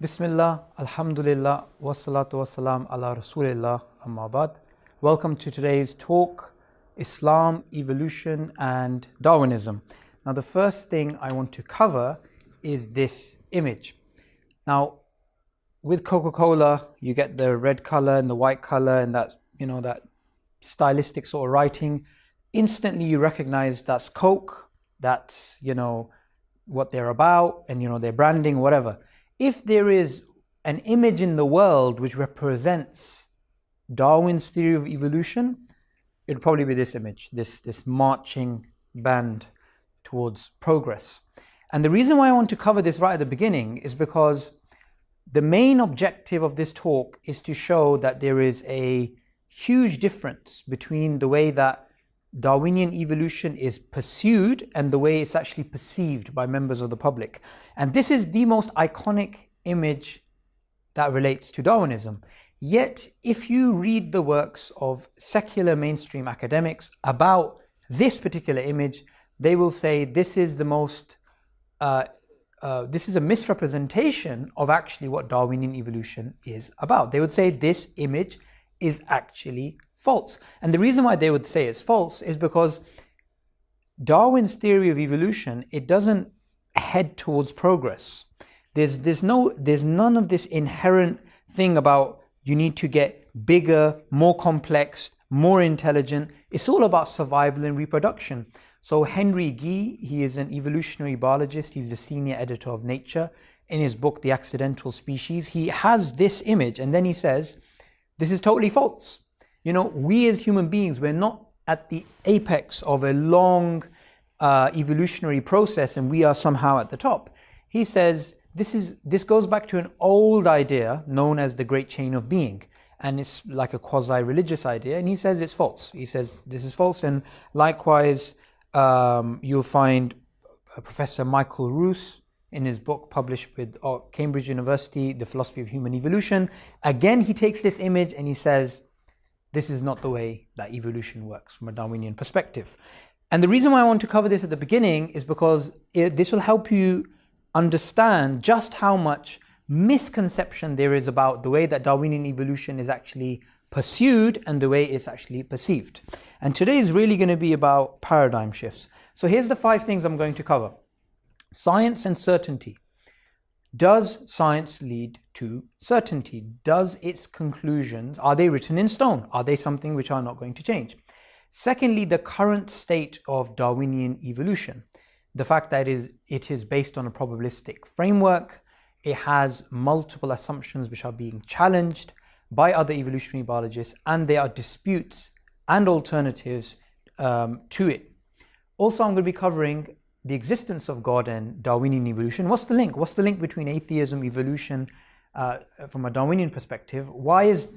Bismillah, Alhamdulillah, Wassalatu Wassalam ala Rasulillah, Amma Ba'd. Welcome to today's talk, Islam, Evolution and Darwinism. Now the first thing I want to cover is this image. Now with Coca-Cola, you get the red color and the white color and that, that stylistic sort of writing. Instantly you recognize that's Coke, that's, what they're about and, their branding, whatever. If there is an image in the world which represents Darwin's theory of evolution, it would probably be this image, this marching band towards progress. And the reason why I want to cover this right at the beginning is because the main objective of this talk is to show that there is a huge difference between the way that Darwinian evolution is pursued and the way it's actually perceived by members of the public. And this is the most iconic image that relates to Darwinism. Yet, if you read the works of secular mainstream academics about this particular image, they will say this is the most, this is a misrepresentation of actually what Darwinian evolution is about. They would say this image is actually false. And the reason why they would say it's false is because Darwin's theory of evolution, it doesn't head towards progress. There's none of this inherent thing about you need to get bigger, more complex, more intelligent. It's all about survival and reproduction. So Henry Gee, he is an evolutionary biologist. He's the senior editor of Nature. In his book, The Accidental Species, he has this image and then he says, this is totally false. We as human beings, we're not at the apex of a long evolutionary process and we are somehow at the top. He says this goes back to an old idea known as the Great Chain of Being, and it's like a quasi-religious idea, and he says it's false. He says this is false, and likewise you'll find Professor Michael Ruse in his book published with Cambridge University, The Philosophy of Human Evolution. Again, he takes this image and he says, this is not the way that evolution works from a Darwinian perspective. And the reason why I want to cover this at the beginning is because this will help you understand just how much misconception there is about the way that Darwinian evolution is actually pursued and the way it's actually perceived. And today is really going to be about paradigm shifts. So here's the 5 things I'm going to cover. Science and certainty. Does science lead to certainty? Does its conclusions, are they written in stone? Are they something which are not going to change? Secondly, the current state of Darwinian evolution. The fact that it is based on a probabilistic framework. It has multiple assumptions which are being challenged by other evolutionary biologists, and there are disputes and alternatives to it. Also, I'm going to be covering the existence of God and Darwinian evolution. What's the link? What's the link between atheism, evolution, from a Darwinian perspective? Why is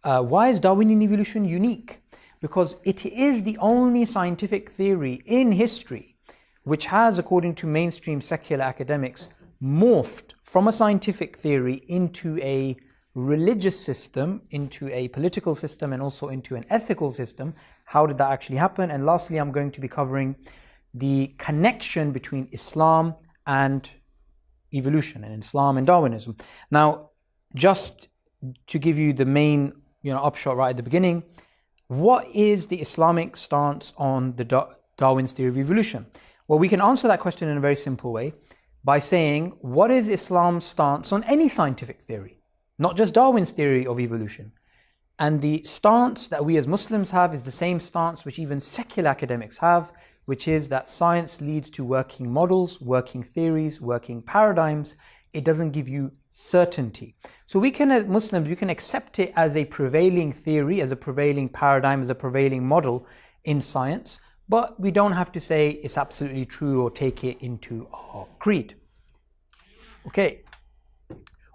Darwinian evolution unique? Because it is the only scientific theory in history which has, according to mainstream secular academics, morphed from a scientific theory into a religious system, into a political system, and also into an ethical system. How did that actually happen? And lastly, I'm going to be covering the connection between Islam and evolution, and Islam and Darwinism. Now, just to give you the main upshot right at the beginning, what is the Islamic stance on the Darwin's theory of evolution? Well, we can answer that question in a very simple way by saying, what is Islam's stance on any scientific theory, not just Darwin's theory of evolution? And the stance that we as Muslims have is the same stance which even secular academics have, which is that science leads to working models, working theories, working paradigms. It doesn't give you certainty. So we can, as Muslims, we can accept it as a prevailing theory, as a prevailing paradigm, as a prevailing model in science, but we don't have to say it's absolutely true or take it into our creed. Okay.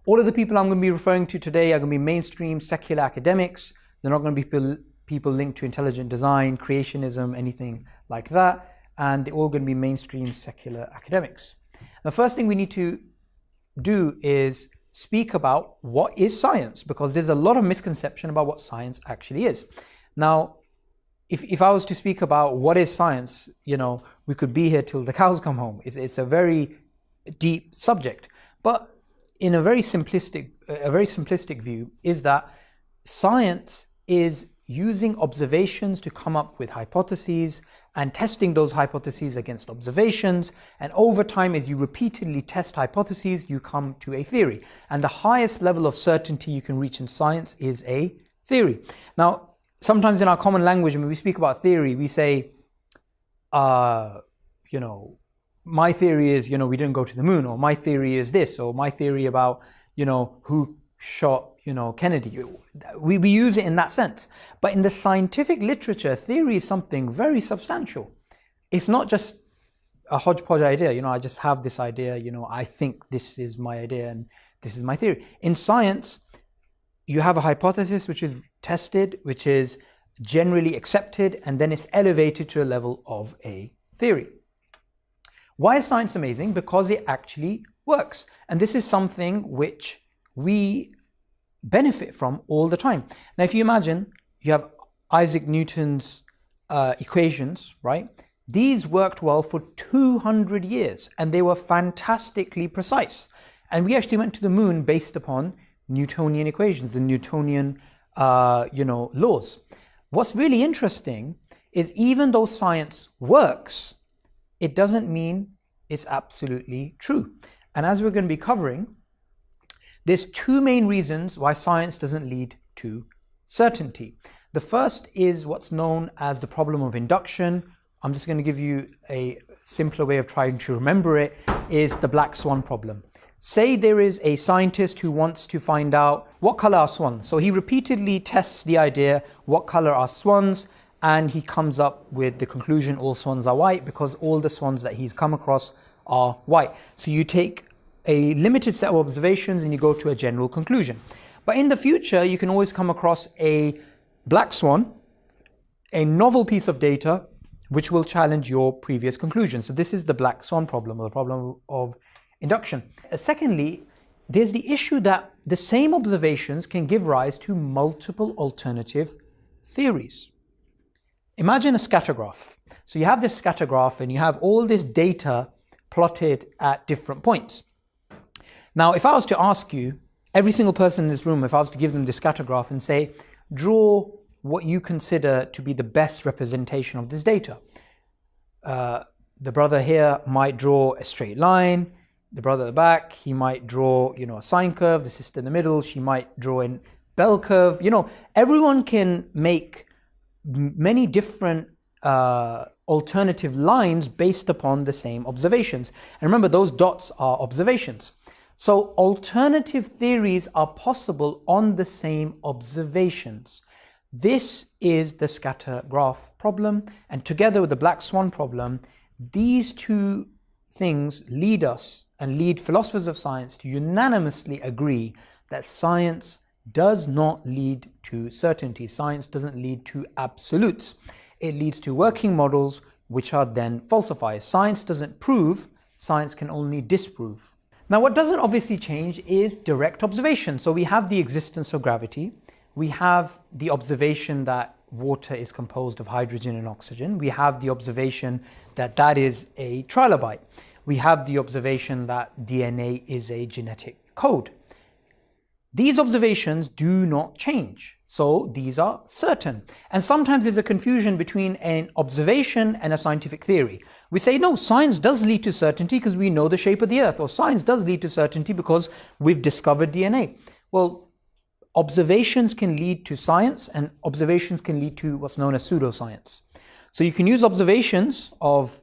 All of the people I'm going to be referring to today are going to be mainstream secular academics. They're not going to be people linked to intelligent design, creationism, anything like that. And they're all going to be mainstream secular academics. The first thing we need to do is speak about what is science, because there's a lot of misconception about what science actually is. Now, if I was to speak about what is science, we could be here till the cows come home. It's a very deep subject. But in a very simplistic view, is that science is using observations to come up with hypotheses and testing those hypotheses against observations. And over time, as you repeatedly test hypotheses, you come to a theory. And the highest level of certainty you can reach in science is a theory. Now, sometimes in our common language, when we speak about theory, we say, my theory is, we didn't go to the moon, or my theory is this, or my theory about, who shot, Kennedy. We use it in that sense. But in the scientific literature, theory is something very substantial. It's not just a hodgepodge idea. I just have this idea, I think this is my idea and this is my theory. In science, you have a hypothesis which is tested, which is generally accepted, and then it's elevated to a level of a theory. Why is science amazing? Because it actually works. And this is something which we benefit from all the time. Now, if you imagine you have Isaac Newton's equations, right? These worked well for 200 years and they were fantastically precise. And we actually went to the moon based upon Newtonian equations, the Newtonian laws. What's really interesting is even though science works, it doesn't mean it's absolutely true. And as we're going to be covering, there's two main reasons why science doesn't lead to certainty. The first is what's known as the problem of induction. I'm just going to give you a simpler way of trying to remember it, is the black swan problem. Say there is a scientist who wants to find out what color are swans. So he repeatedly tests the idea, what color are swans? And he comes up with the conclusion all swans are white because all the swans that he's come across are white. So you take a limited set of observations and you go to a general conclusion. But in the future, you can always come across a black swan, a novel piece of data, which will challenge your previous conclusion. So this is the black swan problem, or the problem of induction. Secondly, there's the issue that the same observations can give rise to multiple alternative theories. Imagine a scatter graph. So you have this scatter graph and you have all this data plotted at different points. Now, if I was to ask you, every single person in this room, if I was to give them this scatter graph and say, draw what you consider to be the best representation of this data. The brother here might draw a straight line. The brother at the back, he might draw, a sine curve. The sister in the middle, she might draw a bell curve. Everyone can make many different alternative lines based upon the same observations. And remember, those dots are observations. So alternative theories are possible on the same observations. This is the scatter graph problem, and together with the black swan problem, these two things lead us and lead philosophers of science to unanimously agree that science does not lead to certainty. Science doesn't lead to absolutes. It leads to working models which are then falsified. Science doesn't prove, science can only disprove. Now, what doesn't obviously change is direct observation. So we have the existence of gravity. We have the observation that water is composed of hydrogen and oxygen. We have the observation that that is a trilobite. We have the observation that DNA is a genetic code. These observations do not change. So these are certain. And sometimes there's a confusion between an observation and a scientific theory. We say, no, science does lead to certainty because we know the shape of the earth, or science does lead to certainty because we've discovered DNA. Well, observations can lead to science, and observations can lead to what's known as pseudoscience. So you can use observations of,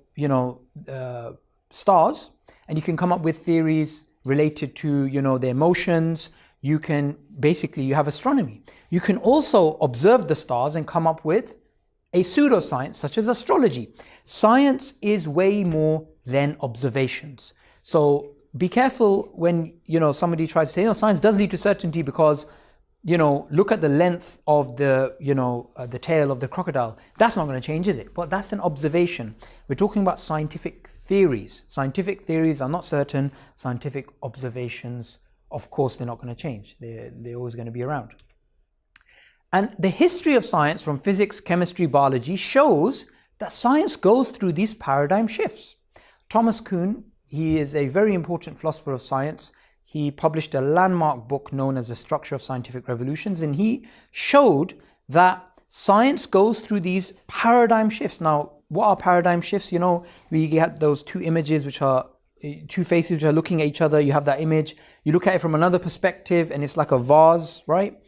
stars, and you can come up with theories related to, their motions. You have astronomy. You can also observe the stars and come up with a pseudoscience such as astrology. Science is way more than observations. So be careful when, somebody tries to say, science does lead to certainty because, look at the length of the tail of the crocodile. That's not going to change, is it? But that's an observation. We're talking about scientific theories. Scientific theories are not certain. Scientific observations, of course, they're not going to change. They're always going to be around. And the history of science from physics, chemistry, biology shows that science goes through these paradigm shifts. Thomas Kuhn, he is a very important philosopher of science, he published a landmark book known as The Structure of Scientific Revolutions, and he showed that science goes through these paradigm shifts. Now, what are paradigm shifts? You know, we get those two images which are two faces which are looking at each other. You have that image, you look at it from another perspective, and it's like a vase, right?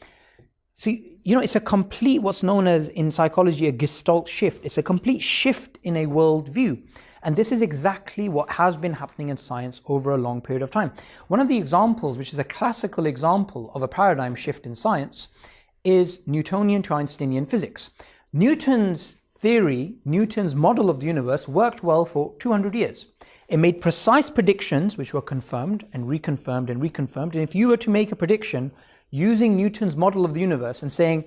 So, you know, it's a complete, what's known as in psychology, a gestalt shift. It's a complete shift in a worldview. And this is exactly what has been happening in science over a long period of time. One of the examples, which is a classical example of a paradigm shift in science, is Newtonian to Einsteinian physics. Newton's theory, Newton's model of the universe worked well for 200 years. It made precise predictions which were confirmed and reconfirmed and reconfirmed. And if you were to make a prediction using Newton's model of the universe and saying,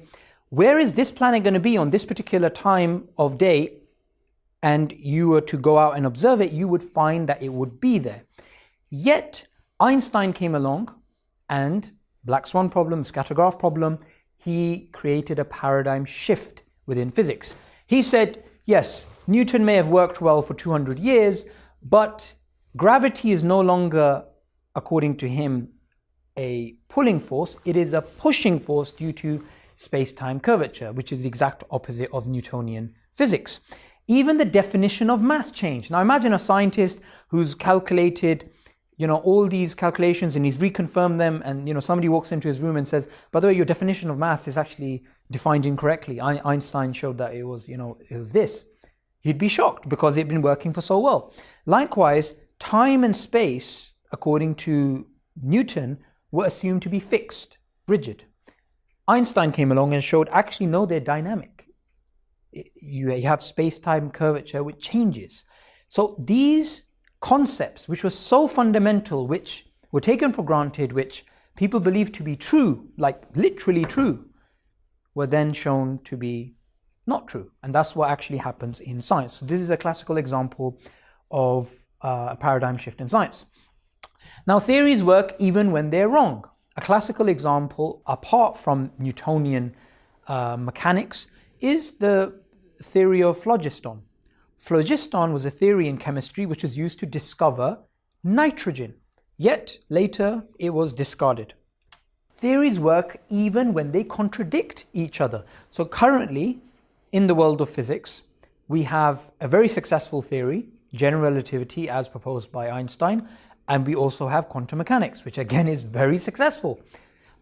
where is this planet going to be on this particular time of day, and you were to go out and observe it, you would find that it would be there. Yet Einstein came along and black swan problem, scatter graph problem, he created a paradigm shift within physics. He said, yes, Newton may have worked well for 200 years, but gravity is no longer, according to him, a pulling force. It is a pushing force due to space-time curvature, which is the exact opposite of Newtonian physics. Even the definition of mass changed. Now imagine a scientist who's calculated, you know, all these calculations and he's reconfirmed them, and, you know, somebody walks into his room and says, by the way, your definition of mass is actually defined incorrectly. Einstein showed that it was, you know, it was this. He'd be shocked because it'd been working for so well. Likewise, time and space, according to Newton, were assumed to be fixed, rigid. Einstein came along and showed, actually, no, they're dynamic. You have space-time curvature, which changes. So these concepts, which were so fundamental, which were taken for granted, which people believed to be true, like literally true, were then shown to be not true. And that's what actually happens in science. So this is a classical example of a paradigm shift in science. Now, theories work even when they're wrong. A classical example, apart from Newtonian mechanics, is the theory of phlogiston. Phlogiston was a theory in chemistry which was used to discover nitrogen, yet later it was discarded. Theories work even when they contradict each other. So currently, in the world of physics, we have a very successful theory, general relativity as proposed by Einstein, and we also have quantum mechanics, which again is very successful.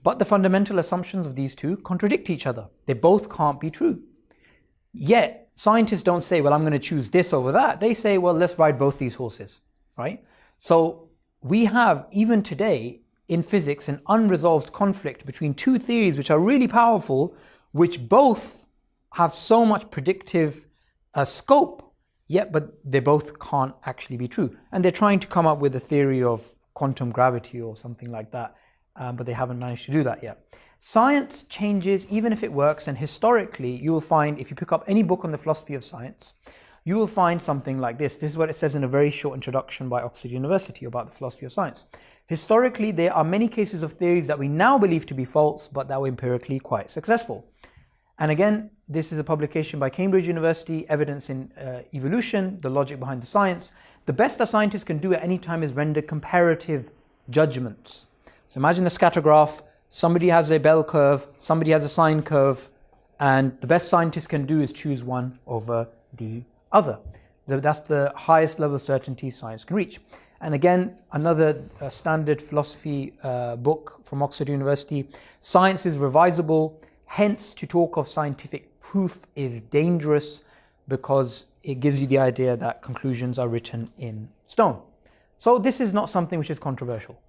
But the fundamental assumptions of these two contradict each other. They both can't be true. Yet, scientists don't say, well, I'm going to choose this over that. They say, well, let's ride both these horses, right? So we have, even today, in physics, an unresolved conflict between two theories which are really powerful, which both have so much predictive scope, yet, but they both can't actually be true. And they're trying to come up with a theory of quantum gravity or something like that, but they haven't managed to do that yet. Science changes even if it works, and historically you will find, if you pick up any book on the philosophy of science, you will find something like this. This is what it says in a very short introduction by Oxford University about the philosophy of science. Historically, there are many cases of theories that we now believe to be false, but that were empirically quite successful. And again, this is a publication by Cambridge University, Evidence in Evolution, the Logic Behind the Science. The best that scientists can do at any time is render comparative judgments. So imagine a scatter graph. Somebody has a bell curve, somebody has a sine curve, and the best scientists can do is choose one over the other. That's the highest level of certainty science can reach. And again, another standard philosophy book from Oxford University, Science is Revisable. Hence, to talk of scientific proof is dangerous because it gives you the idea that conclusions are written in stone. So this is not something which is controversial.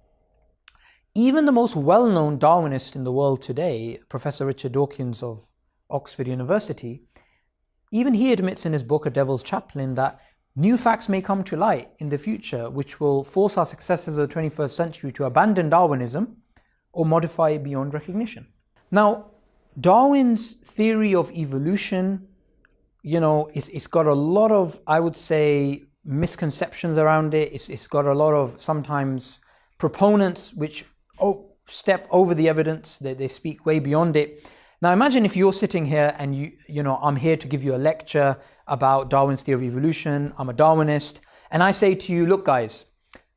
Even the most well-known Darwinist in the world today, Professor Richard Dawkins of Oxford University, even he admits in his book, A Devil's Chaplain, that new facts may come to light in the future which will force our successors of the 21st century to abandon Darwinism or modify it beyond recognition. Now, Darwin's theory of evolution, you know, it's got a lot of, I would say, misconceptions around it. It's got a lot of, sometimes, proponents which step over the evidence, they speak way beyond it. Now imagine if you're sitting here and you know, I'm here to give you a lecture about Darwin's theory of evolution, I'm a Darwinist, and I say to you, look guys,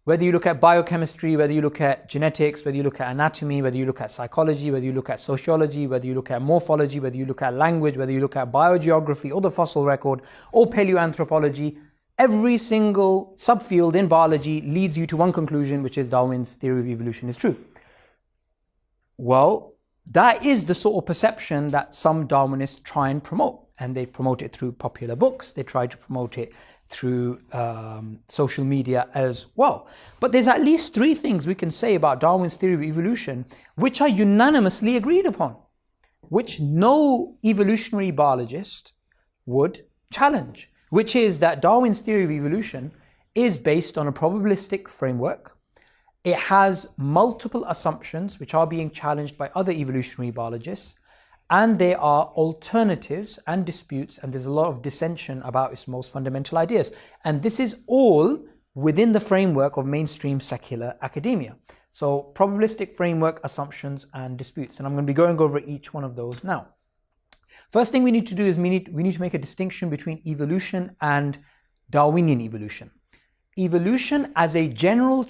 Whether you look at biochemistry, whether you look at genetics, whether you look at anatomy, whether you look at psychology, whether you look at sociology, whether you look at morphology, whether you look at language, whether you look at biogeography or the fossil record or paleoanthropology, every single subfield in biology leads you to one conclusion, which is Darwin's theory of evolution is true. Well, that is the sort of perception that some Darwinists try and promote. And they promote it through popular books. They try to promote it through social media as well. But there's at least three things we can say about Darwin's theory of evolution which are unanimously agreed upon, which no evolutionary biologist would challenge, which is that Darwin's theory of evolution is based on a probabilistic framework. It has multiple assumptions which are being challenged by other evolutionary biologists, and there are alternatives and disputes, and there's a lot of dissension about its most fundamental ideas. And this is all within the framework of mainstream secular academia. So probabilistic framework, assumptions, and disputes. And I'm going to be going over each one of those now. First thing we need to do is we need to make a distinction between evolution and Darwinian evolution. Evolution as a general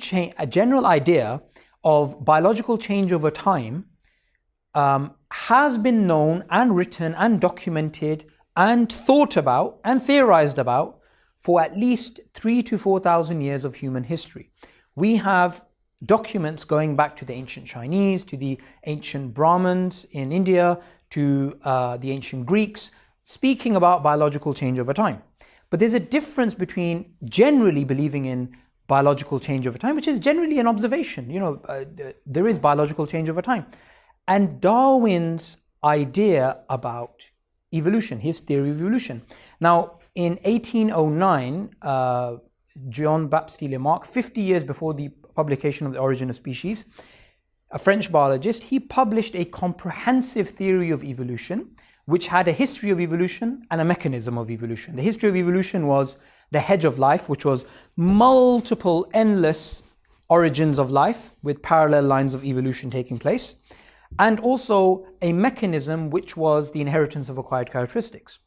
idea of biological change over time has been known and written and documented and thought about and theorized about for at least 3,000 to 4,000 years of human history. We have documents going back to the ancient Chinese, to the ancient Brahmins in India, to the ancient Greeks, speaking about biological change over time. But there's a difference between generally believing in biological change over time, which is generally an observation. There is biological change over time. And Darwin's idea about evolution, his theory of evolution. Now, in 1809, Jean-Baptiste Lamarck, 50 years before the publication of The Origin of Species, a French biologist, he published a comprehensive theory of evolution, which had a history of evolution and a mechanism of evolution. The history of evolution was the hedge of life, which was multiple, endless origins of life with parallel lines of evolution taking place, and also a mechanism which was the inheritance of acquired characteristics.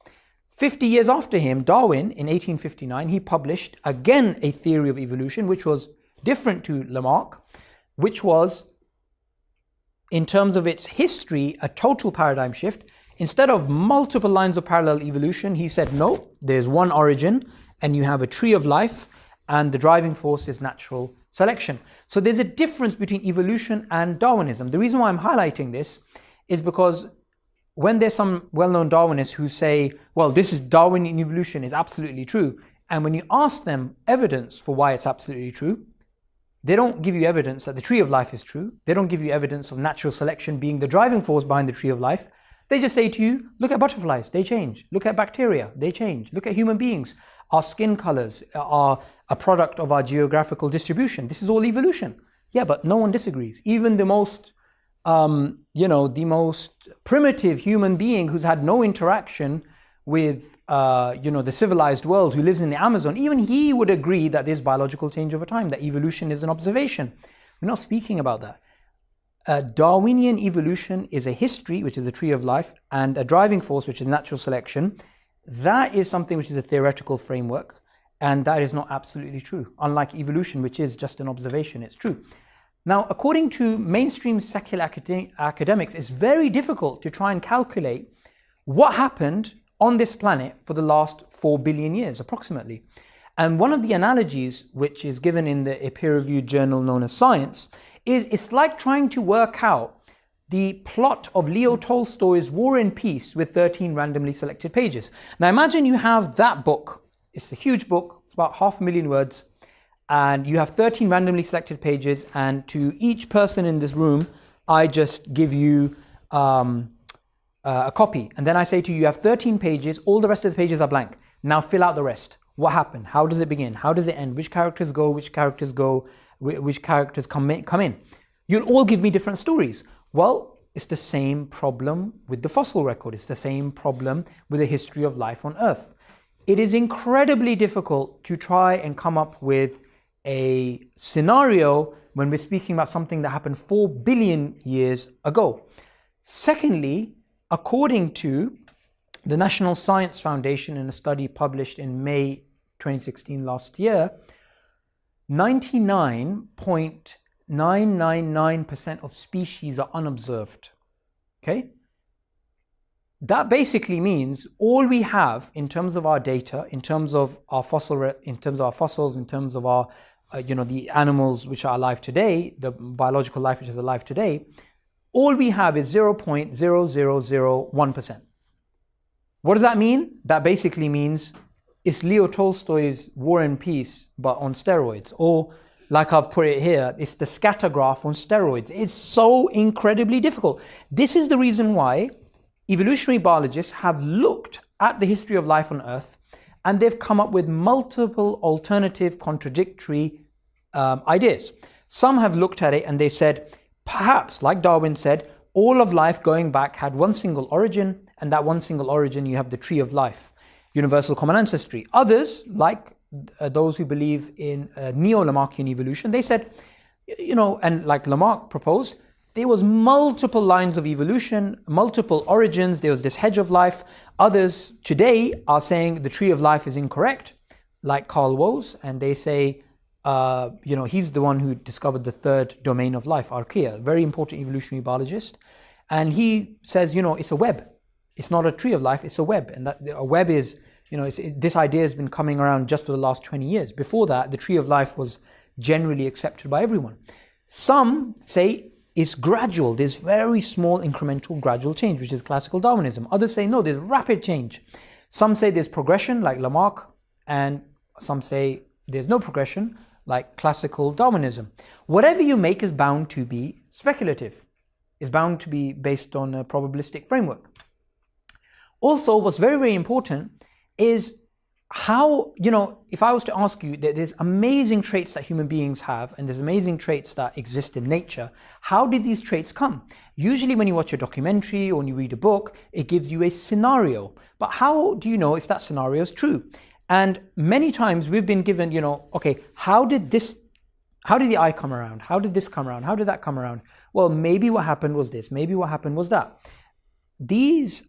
50 years after him, Darwin, in 1859, he published again a theory of evolution, which was different to Lamarck, which was, in terms of its history, a total paradigm shift. Instead of multiple lines of parallel evolution, he said, no, there's one origin, and you have a tree of life, and the driving force is natural selection. So there's a difference between evolution and Darwinism. The reason why I'm highlighting this is because when there's some well-known Darwinists who say, well, this is Darwinian evolution is absolutely true, and when you ask them evidence for why it's absolutely true, they don't give you evidence that the tree of life is true. They don't give you evidence of natural selection being the driving force behind the tree of life. They just say to you, look at butterflies, they change. Look at bacteria, they change. Look at human beings. Our skin colors are a product of our geographical distribution. This is all evolution. Yeah, but no one disagrees. Even the most, the most primitive human being who's had no interaction with, the civilized world, who lives in the Amazon, even he would agree that there's biological change over time, that evolution is an observation. We're not speaking about that. Darwinian evolution is a history, which is the tree of life, and a driving force, which is natural selection. That is something which is a theoretical framework, and that is not absolutely true. Unlike evolution, which is just an observation, it's true. Now, according to mainstream secular academics, it's very difficult to try and calculate what happened on this planet for the last 4 billion years, approximately. And one of the analogies, which is given in a peer-reviewed journal known as Science, is it's like trying to work out the plot of Leo Tolstoy's War and Peace with 13 randomly selected pages. Now imagine you have that book. It's a huge book. It's about 500,000 words. And you have 13 randomly selected pages. And to each person in this room, I just give you a copy. And then I say to you, you have 13 pages. All the rest of the pages are blank. Now fill out the rest. What happened? How does it begin? How does it end? Which characters go? Which characters go? Which characters come in? You'll all give me different stories. Well, it's the same problem with the fossil record. It's the same problem with the history of life on Earth. It is incredibly difficult to try and come up with a scenario when we're speaking about something that happened 4 billion years ago. Secondly, according to the National Science Foundation in a study published in May 2016 last year, 99.999% of species are unobserved. Okay? That basically means all we have in terms of our data, in terms of our fossils, in terms of our the animals which are alive today, the biological life which is alive today, all we have is 0.0001%. What does that mean? That basically means it's Leo Tolstoy's War and Peace, but on steroids. Or, like I've put it here, it's the scatter graph on steroids. It's so incredibly difficult. This is the reason why evolutionary biologists have looked at the history of life on Earth, and they've come up with multiple alternative, contradictory ideas. Some have looked at it and they said, perhaps, like Darwin said, all of life going back had one single origin, and that one single origin, you have the tree of life, universal common ancestry. Others, like those who believe in neo-Lamarckian evolution, they said, and like Lamarck proposed, there was multiple lines of evolution, multiple origins, there was this hedge of life. Others today are saying the tree of life is incorrect, like Carl Woese, and they say, he's the one who discovered the third domain of life, archaea, very important evolutionary biologist. And he says, it's a web. It's not a tree of life, it's a web. And that a web is, this idea has been coming around just for the last 20 years. Before that, the tree of life was generally accepted by everyone. Some say it's gradual. There's very small incremental gradual change, which is classical Darwinism. Others say, no, there's rapid change. Some say there's progression, like Lamarck, and some say there's no progression, like classical Darwinism. Whatever you make is bound to be speculative. It's bound to be based on a probabilistic framework. Also, what's very, very important is how, if I was to ask you that there's amazing traits that human beings have and there's amazing traits that exist in nature, how did these traits come? Usually when you watch a documentary or when you read a book, it gives you a scenario. But how do you know if that scenario is true? And many times we've been given, okay, how did the eye come around? How did this come around? How did that come around? Well, maybe what happened was this, maybe what happened was that. These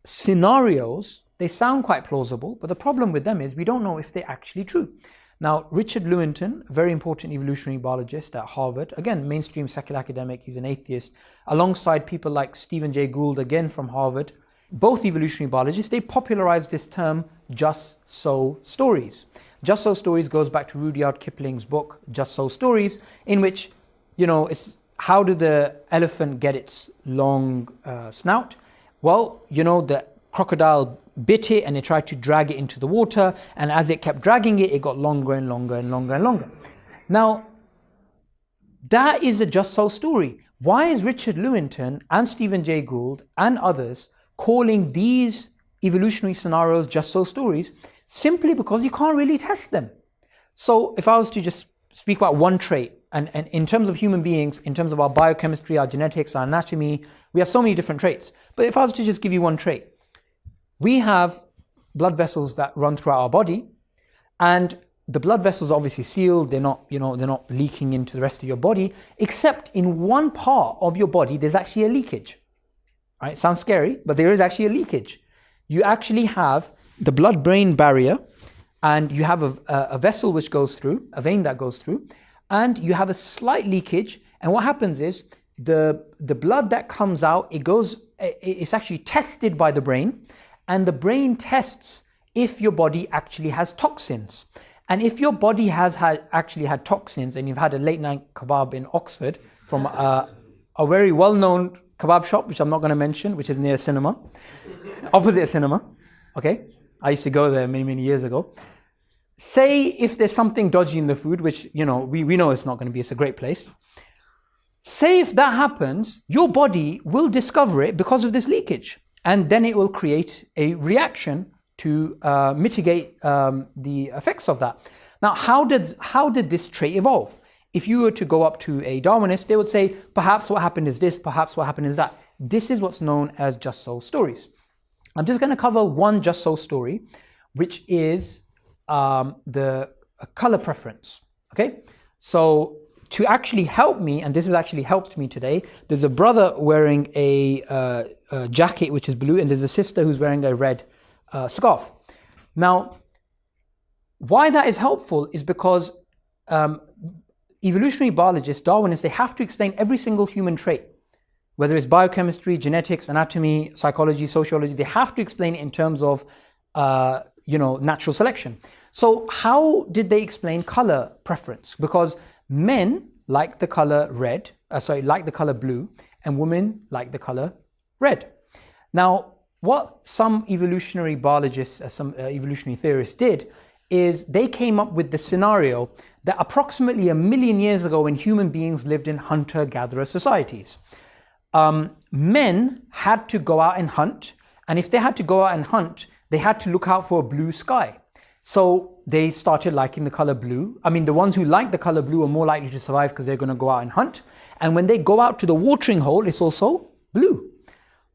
scenarios, they sound quite plausible, but the problem with them is we don't know if they're actually true. Now, Richard Lewontin, a very important evolutionary biologist at Harvard, again, mainstream secular academic, he's an atheist, alongside people like Stephen Jay Gould, again from Harvard, both evolutionary biologists, they popularized this term, just so stories. Just so stories goes back to Rudyard Kipling's book, Just So Stories, in which, it's how did the elephant get its long snout? Well, the crocodile bit it and it tried to drag it into the water, and as it kept dragging it, it got longer and longer and longer and longer. Now, that is a just so story. Why is Richard Lewontin and Stephen Jay Gould and others calling these evolutionary scenarios just so stories? Simply because you can't really test them. So if I was to just speak about one trait, and in terms of human beings, in terms of our biochemistry, our genetics, our anatomy, we have so many different traits. But if I was to just give you one trait, we have blood vessels that run throughout our body, and the blood vessels are obviously sealed. They're not, they're not leaking into the rest of your body, except in one part of your body, there's actually a leakage. Right? Sounds scary, but there is actually a leakage. You actually have the blood-brain barrier, and you have a vessel which goes through, a vein that goes through, and you have a slight leakage. And what happens is the blood that comes out, it's actually tested by the brain, and the brain tests if your body actually has toxins. And if your body has actually had toxins, and you've had a late night kebab in Oxford from a very well-known kebab shop, which I'm not going to mention, which is near a cinema, opposite a cinema, okay? I used to go there many, many years ago. Say if there's something dodgy in the food, which, we know it's not going to be, it's a great place. Say if that happens, your body will discover it because of this leakage. And then it will create a reaction to mitigate the effects of that. Now, how did this trait evolve? If you were to go up to a Darwinist, they would say, perhaps what happened is this, perhaps what happened is that. This is what's known as just so stories. I'm just going to cover one just so story, which is the color preference. Okay, so to actually help me, and this has actually helped me today, there's a brother wearing a jacket which is blue, and there's a sister who's wearing a red scarf. Now, why that is helpful is because evolutionary biologists, Darwinists, they have to explain every single human trait, whether it's biochemistry, genetics, anatomy, psychology, sociology. They have to explain it in terms of natural selection. So how did they explain color preference? Because men like the color like the color blue, and women like the color red. Now, what some evolutionary biologists, some evolutionary theorists did is they came up with the scenario that approximately 1 million years ago, when human beings lived in hunter-gatherer societies, men had to go out and hunt, and if they had to go out and hunt, they had to look out for a blue sky. So they started liking the color blue. I mean, the ones who like the color blue are more likely to survive because they're going to go out and hunt. And when they go out to the watering hole, it's also blue.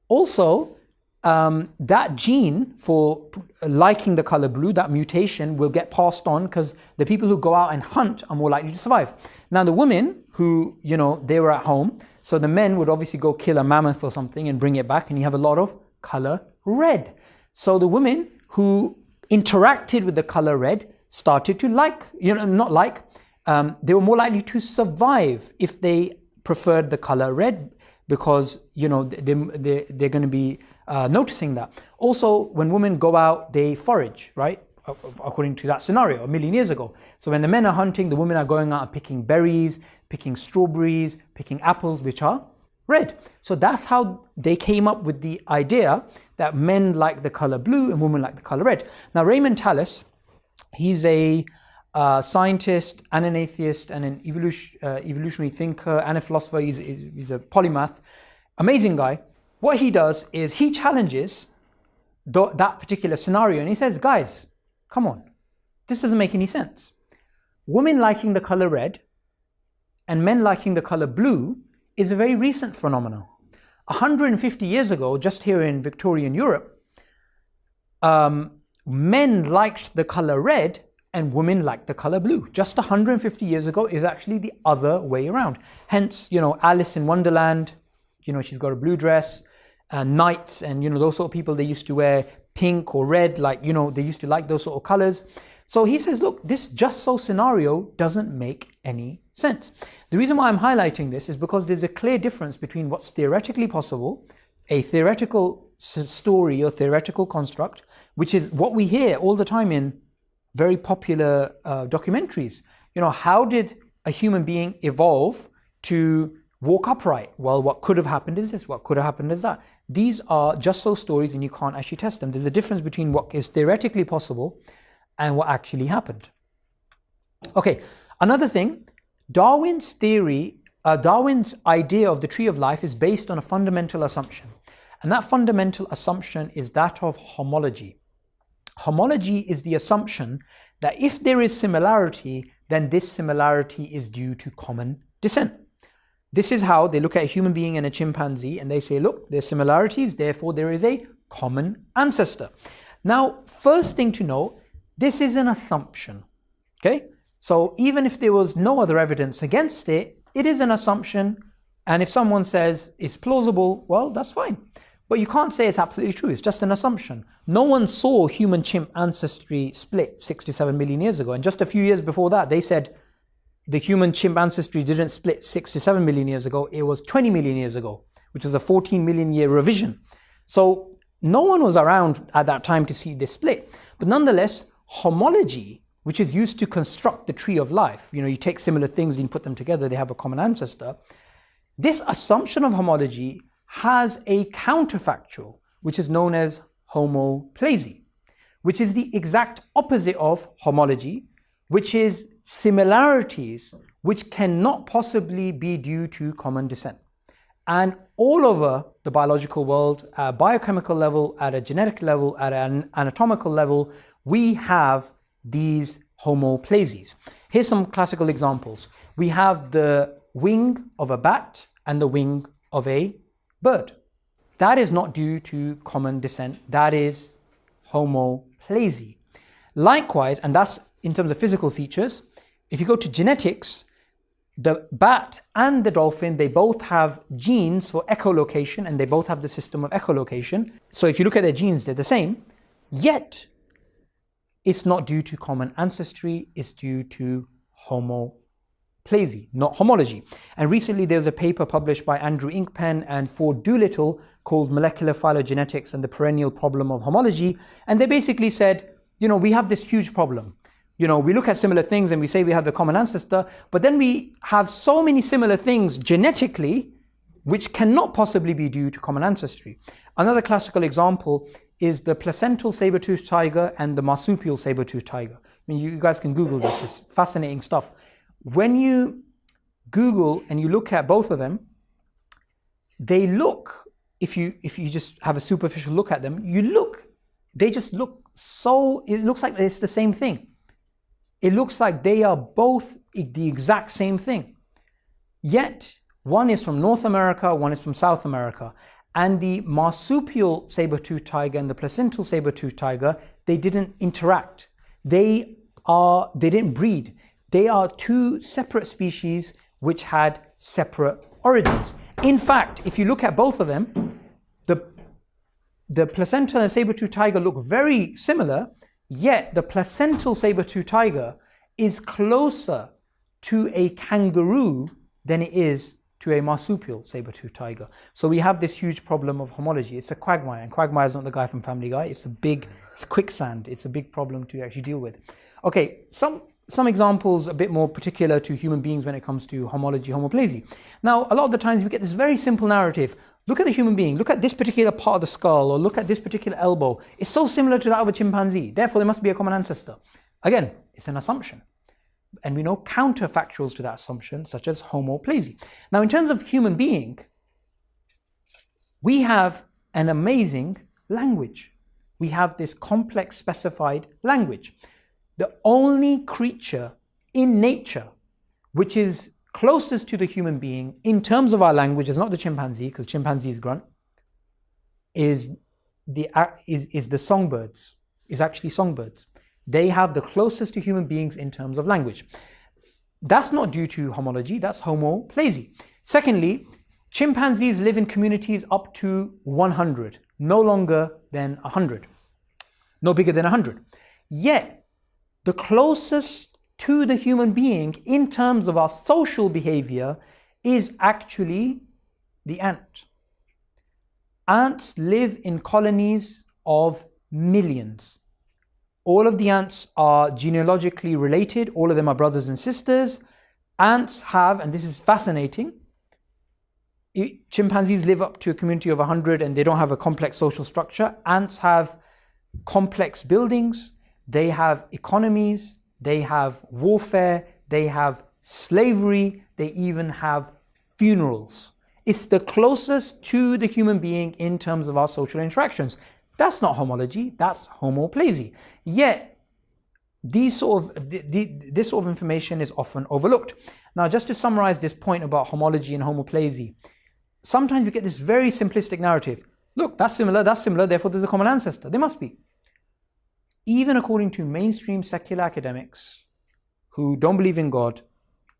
Also, that gene for liking the color blue, that mutation, will get passed on because the people who go out and hunt are more likely to survive. Now, the women who, they were at home, so the men would obviously go kill a mammoth or something and bring it back, and you have a lot of color red. So the women who interacted with the color red started to they were more likely to survive if they preferred the color red, because they're going to be noticing that. Also, when women go out, they forage, right? According to that scenario 1 million years ago. So when the men are hunting, the women are going out and picking berries, picking strawberries, picking apples, which are red. So that's how they came up with the idea that men like the color blue and women like the color red. Now, Raymond Tallis, he's a scientist and an atheist and an evolutionary thinker and a philosopher. He's a polymath, amazing guy. What he does is he challenges that particular scenario, and he says, guys, come on, this doesn't make any sense. Women liking the color red and men liking the color blue is a very recent phenomenon. 150 years ago, just here in Victorian Europe, men liked the color red and women liked the color blue. Just 150 years ago is actually the other way around. Hence, Alice in Wonderland, she's got a blue dress, knights and, those sort of people, they used to wear pink or red, they used to like those sort of colors. So he says, look, this just so scenario doesn't make any sense. The reason why I'm highlighting this is because there's a clear difference between what's theoretically possible, a theoretical story or theoretical construct, which is what we hear all the time in very popular documentaries. How did a human being evolve to walk upright? Well, what could have happened is this, what could have happened is that. These are just so stories and you can't actually test them. There's a difference between what is theoretically possible and what actually happened. Okay, another thing, Darwin's idea of the tree of life is based on a fundamental assumption. And that fundamental assumption is that of homology. Homology is the assumption that if there is similarity, then this similarity is due to common descent. This is how they look at a human being and a chimpanzee and they say, look, there's similarities, therefore there is a common ancestor. Now, first thing to know, this is an assumption, okay? So even if there was no other evidence against it, it is an assumption. And if someone says it's plausible, well, that's fine. But you can't say it's absolutely true. It's just an assumption. No one saw human-chimp ancestry split 6 to 7 million years ago. And just a few years before that, they said the human-chimp ancestry didn't split 6 to 7 million years ago. It was 20 million years ago, which was a 14 million year revision. So no one was around at that time to see this split. But nonetheless, homology, which is used to construct the tree of life, you take similar things and you put them together, they have a common ancestor. This assumption of homology has a counterfactual, which is known as homoplasy, which is the exact opposite of homology, which is similarities which cannot possibly be due to common descent. And all over the biological world, at a biochemical level, at a genetic level, at an anatomical level, we have these homoplasies. Here's some classical examples. We have the wing of a bat and the wing of a bird. That is not due to common descent. That is homoplasy. Likewise, and that's in terms of physical features, if you go to genetics, the bat and the dolphin, they both have genes for echolocation and they both have the system of echolocation. So if you look at their genes, they're the same, yet it's not due to common ancestry, it's due to homoplasy, not homology. And recently there was a paper published by Andrew Inkpen and Ford Doolittle called Molecular Phylogenetics and the Perennial Problem of Homology. And they basically said, we have this huge problem. We look at similar things and we say we have a common ancestor, but then we have so many similar things genetically which cannot possibly be due to common ancestry. Another classical example is the placental saber-toothed tiger and the marsupial saber-toothed tiger. I mean, you guys can Google this, it's fascinating stuff. When you Google and you look at both of them, they look, if you just have a superficial look at them, they just look so, it looks like it's the same thing. It looks like they are both the exact same thing. Yet, one is from North America, one is from South America. And the marsupial saber-toothed tiger and the placental saber-toothed tiger, they didn't interact. They didn't breed. They are two separate species which had separate origins. In fact, if you look at both of them, the placental and saber-toothed tiger look very similar, yet the placental saber-toothed tiger is closer to a kangaroo than it is to a marsupial saber-toothed tiger. So we have this huge problem of homology. It's a quagmire, and Quagmire is not the guy from Family Guy. It's quicksand. It's a big problem to actually deal with. Okay, some examples a bit more particular to human beings when it comes to homology, homoplasy. Now, a lot of the times we get this very simple narrative. Look at the human being, look at this particular part of the skull, or look at this particular elbow. It's so similar to that of a chimpanzee. Therefore, there must be a common ancestor. Again, it's an assumption. And we know counterfactuals to that assumption, such as homoplasy. Now, in terms of human being, we have an amazing language. We have this complex specified language. The only creature in nature which is closest to the human being in terms of our language is not the chimpanzee, because chimpanzees grunt, is the songbirds, is actually songbirds. They have the closest to human beings in terms of language. That's not due to homology, that's homoplasy. Secondly, chimpanzees live in communities up to 100, no longer than 100, no bigger than 100. Yet, the closest to the human being in terms of our social behavior is actually the ant. Ants live in colonies of millions. All of the ants are genealogically related. All of them are brothers and sisters. Ants have, and this is fascinating, chimpanzees live up to a community of 100 and they don't have a complex social structure. Ants have complex buildings. They have economies. They have warfare. They have slavery. They even have funerals. It's the closest to the human being in terms of our social interactions. That's not homology, that's homoplasy. Yet, this sort of information is often overlooked. Now, just to summarize this point about homology and homoplasy, sometimes we get this very simplistic narrative. Look, that's similar, therefore there's a common ancestor. There must be. Even according to mainstream secular academics who don't believe in God,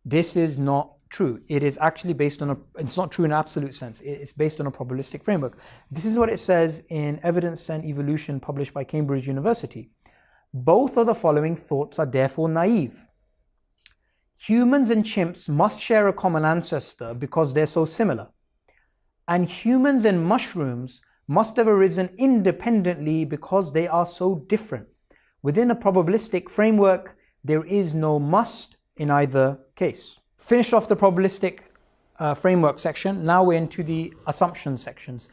this is not true. It is actually based on it's not true in an absolute sense. It's based on a probabilistic framework. This is what it says in Evidence and Evolution, published by Cambridge University. Both of the following thoughts are therefore naive. Humans and chimps must share a common ancestor because they're so similar. And humans and mushrooms must have arisen independently because they are so different. Within a probabilistic framework, there is no must in either case. Finish off the probabilistic framework section. Now we're into the assumption sections.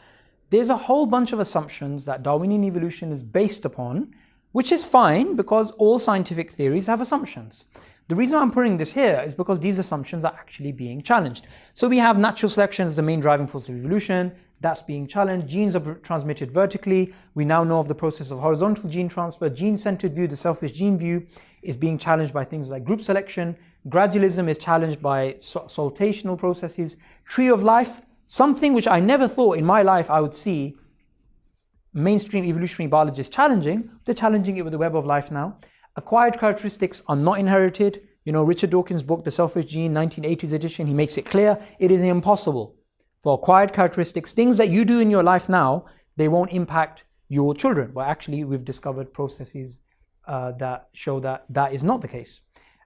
There's a whole bunch of assumptions that Darwinian evolution is based upon, which is fine because all scientific theories have assumptions. The reason I'm putting this here is because these assumptions are actually being challenged. So we have natural selection as the main driving force of evolution. That's being challenged. Genes are transmitted vertically. We now know of the process of horizontal gene transfer. Gene-centered view, the selfish gene view, is being challenged by things like group selection. Gradualism is challenged by saltational processes. Tree of life, something which I never thought in my life I would see mainstream evolutionary biologists challenging. They're challenging it with the web of life now. Acquired characteristics are not inherited. You know, Richard Dawkins' book, The Selfish Gene, 1980s edition, he makes it clear it is impossible for acquired characteristics, things that you do in your life now, they won't impact your children. But actually, we've discovered processes that show that that is not the case.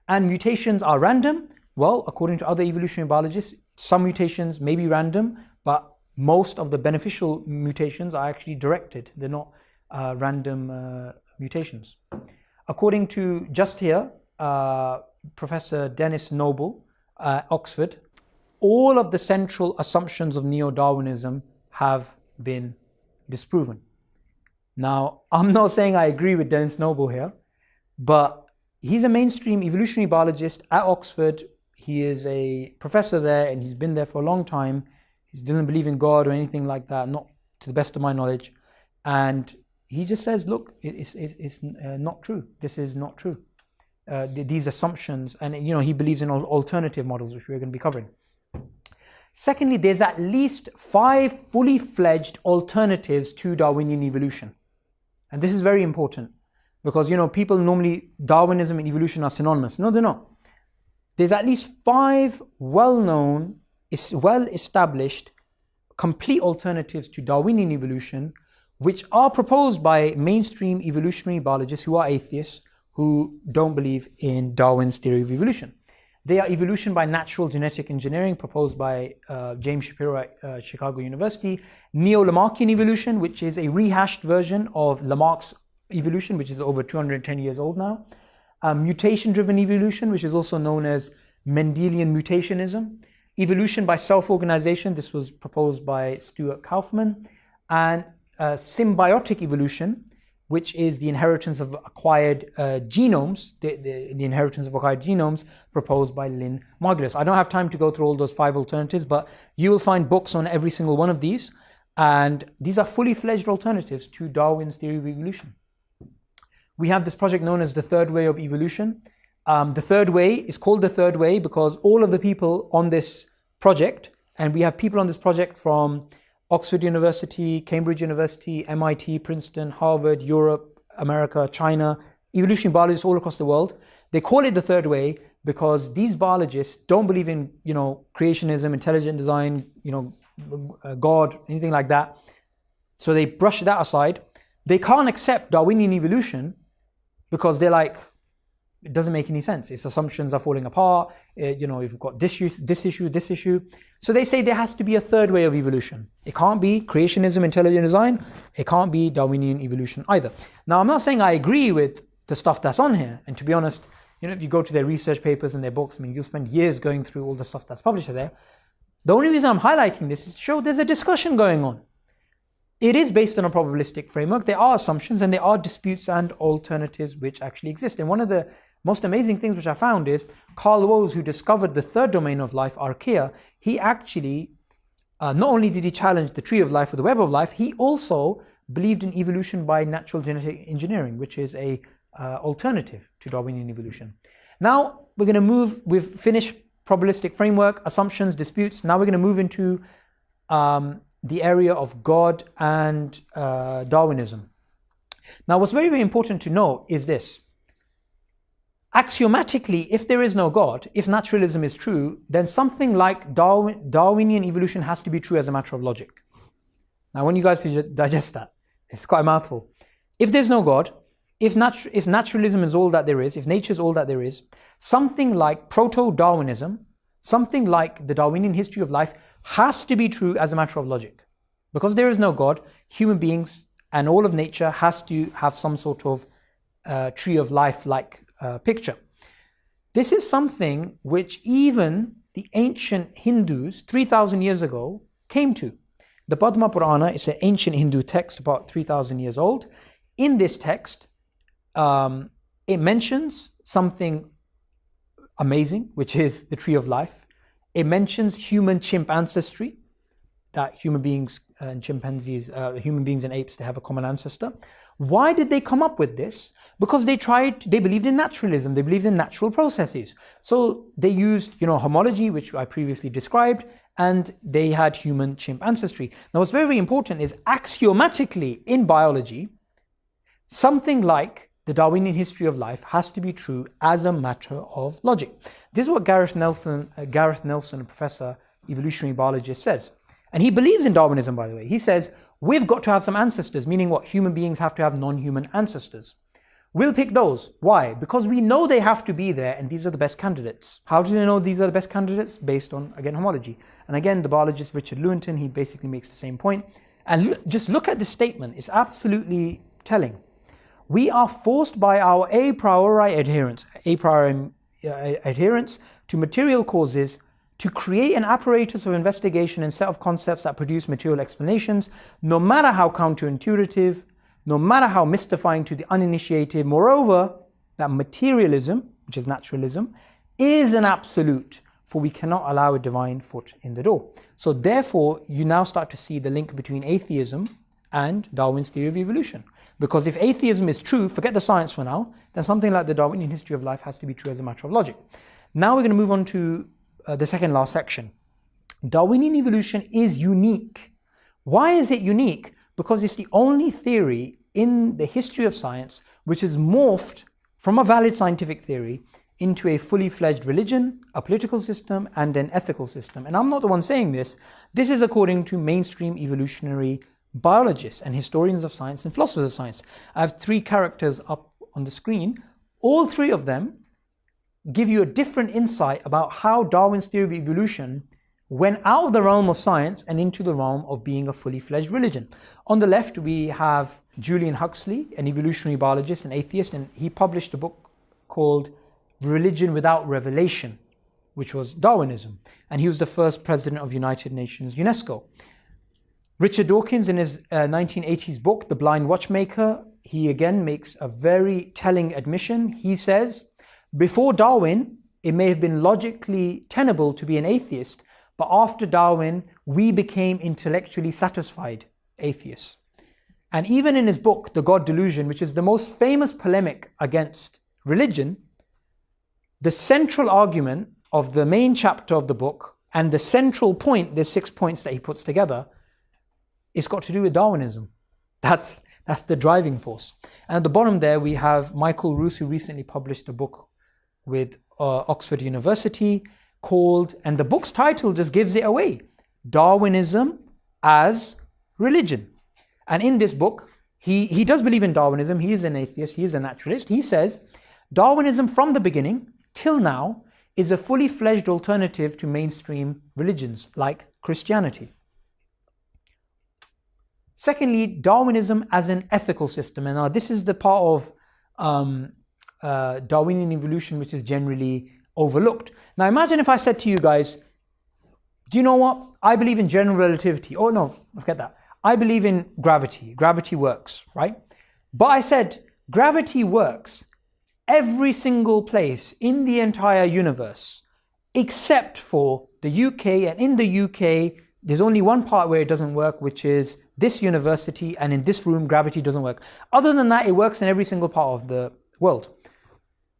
And mutations are random. Well, according to other evolutionary biologists, some mutations may be random, but most of the beneficial mutations are actually directed. They're not random mutations. According to just here, Professor Dennis Noble at Oxford, all of the central assumptions of neo-Darwinism have been disproven. Now, I'm not saying I agree with Dennis Noble here, but he's a mainstream evolutionary biologist at Oxford. He is a professor there and he's been there for a long time. He doesn't believe in God or anything like that, not to the best of my knowledge. And he just says, look, it's not true. This is not true. These assumptions, and he believes in alternative models, which we're going to be covering. Secondly, there's at least 5 fully fledged alternatives to Darwinian evolution. And this is very important because, people normally, Darwinism and evolution are synonymous. No, they're not. There's at least 5 well-known, well-established, complete alternatives to Darwinian evolution, which are proposed by mainstream evolutionary biologists who are atheists, who don't believe in Darwin's theory of evolution. They are evolution by natural genetic engineering, proposed by James Shapiro at Chicago University. Neo-Lamarckian evolution, which is a rehashed version of Lamarck's evolution, which is over 210 years old now. Mutation-driven evolution, which is also known as Mendelian mutationism. Evolution by self-organization, this was proposed by Stuart Kauffman. And symbiotic evolution, which is the inheritance of acquired genomes, the inheritance of acquired genomes proposed by Lynn Margulis. I don't have time to go through all those 5 alternatives, but you will find books on every single one of these. And these are fully fledged alternatives to Darwin's theory of evolution. We have this project known as the Third Way of Evolution. The Third Way is called the Third Way because all of the people on this project, and we have people on this project from Oxford University, Cambridge University, MIT, Princeton, Harvard, Europe, America, China, evolutionary biologists all across the world. They call it the Third Way because these biologists don't believe in, creationism, intelligent design, God, anything like that. So they brush that aside. They can't accept Darwinian evolution because they're like, it doesn't make any sense. Its assumptions are falling apart. You've got this issue. So they say there has to be a third way of evolution. It can't be creationism, intelligent design. It can't be Darwinian evolution either. Now, I'm not saying I agree with the stuff that's on here. And to be honest, if you go to their research papers and their books, you'll spend years going through all the stuff that's published there. The only reason I'm highlighting this is to show there's a discussion going on. It is based on a probabilistic framework. There are assumptions and there are disputes and alternatives which actually exist. And one of the most amazing things which I found is Carl Woese, who discovered the third domain of life, archaea, he actually, not only did he challenge the tree of life or the web of life, he also believed in evolution by natural genetic engineering, which is a alternative to Darwinian evolution. Now we're going to move, we've finished probabilistic framework, assumptions, disputes. Now we're going to move into the area of God and Darwinism. Now what's very, very important to know is this. Axiomatically, if there is no God, if naturalism is true, then something like Darwinian evolution has to be true as a matter of logic. Now, I want you guys to digest that. It's quite a mouthful. If there's no God, if naturalism is all that there is, if nature is all that there is, something like proto-Darwinism, something like the Darwinian history of life has to be true as a matter of logic. Because there is no God, human beings and all of nature has to have some sort of tree of life-like picture. This is something which even the ancient Hindus 3,000 years ago came to. The Padma Purana is an ancient Hindu text about 3,000 years old. In this text, it mentions something amazing, which is the tree of life. It mentions human-chimp ancestry, that human beings and chimpanzees, human beings and apes, they have a common ancestor. Why did they come up with this? Because they believed in naturalism, they believed in natural processes. So they used, homology, which I previously described, and they had human-chimp ancestry. Now what's very, very important is axiomatically in biology, something like the Darwinian history of life has to be true as a matter of logic. This is what Gareth Nelson, a professor, evolutionary biologist, says. And he believes in Darwinism, by the way. He says, we've got to have some ancestors, meaning what? Human beings have to have non-human ancestors. we'll pick those. Why? Because we know they have to be there and these are the best candidates. How do they know these are the best candidates? Based on, again, homology. And again, the biologist Richard Lewontin, he basically makes the same point. And just look at this statement. It's absolutely telling. We are forced by our a priori adherence to material causes to create an apparatus of investigation and set of concepts that produce material explanations, no matter how counterintuitive, no matter how mystifying to the uninitiated. Moreover, that materialism, which is naturalism, is an absolute, for we cannot allow a divine foot in the door. So therefore, you now start to see the link between atheism and Darwin's theory of evolution. Because if atheism is true, forget the science for now, then something like the Darwinian history of life has to be true as a matter of logic. Now we're going to move on to the second last section. Darwinian evolution is unique. Why is it unique? Because it's the only theory in the history of science which is morphed from a valid scientific theory into a fully fledged religion, a political system, and an ethical system. And I'm not the one saying this. This is according to mainstream evolutionary biologists and historians of science and philosophers of science. I have 3 characters up on the screen. All 3 of them give you a different insight about how Darwin's theory of evolution went out of the realm of science and into the realm of being a fully fledged religion. On the left, we have Julian Huxley, an evolutionary biologist and atheist, and he published a book called Religion Without Revelation, which was Darwinism. And he was the first president of United Nations UNESCO. Richard Dawkins, in his 1980s book, The Blind Watchmaker, he again makes a very telling admission. He says, before Darwin, it may have been logically tenable to be an atheist, but after Darwin, we became intellectually satisfied atheists. And even in his book, The God Delusion, which is the most famous polemic against religion, the central argument of the main chapter of the book and the central point, there's 6 points that he puts together, it's got to do with Darwinism. That's the driving force. And at the bottom there, we have Michael Ruse, who recently published a book with Oxford University called, and the book's title just gives it away, Darwinism as Religion. And in this book, he does believe in Darwinism. He is an atheist. He is a naturalist. He says, Darwinism from the beginning till now is a fully fledged alternative to mainstream religions like Christianity. Secondly, Darwinism as an ethical system. And now this is the part of Darwinian evolution which is generally overlooked. Now imagine if I said to you guys, do you know what? I believe in general relativity. Oh no, forget that. I believe in gravity. Gravity works, right? But I said, gravity works every single place in the entire universe, except for the UK. And in the UK, there's only one part where it doesn't work, which is this university, and in this room, gravity doesn't work. Other than that, it works in every single part of the world.